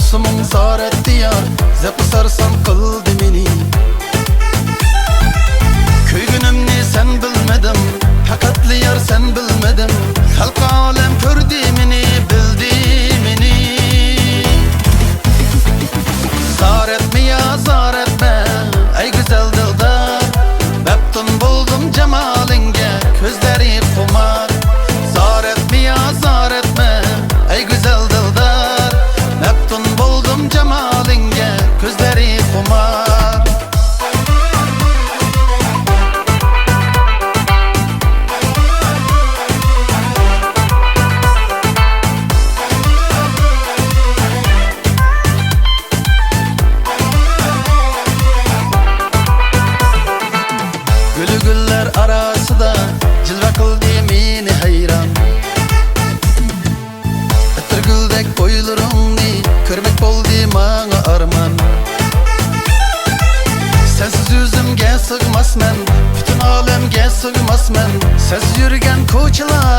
Tebessümün zar etti yar, zevkli sarsan kıldı meni. Köygünümni sen bilmedim, hakatli yar sen bilmedim. Halk alem gördü meni, bildi meni. Zar etme ya zar etme, ey güzel dildar. Beptun buldum cemalinge, gözleri kumar. Zar etme ya zar etme, ey güzel dildar. Beptun buldum cemalinge, gözleri kumar. Gülü güller arasında cilve kıldı meni hayran. Itır güldek boylarımni körmek boldu mağa arman. Sensiz yüzümge sığmasmen, bütün alemge sığmasmen. Sensiz yürügen koçalar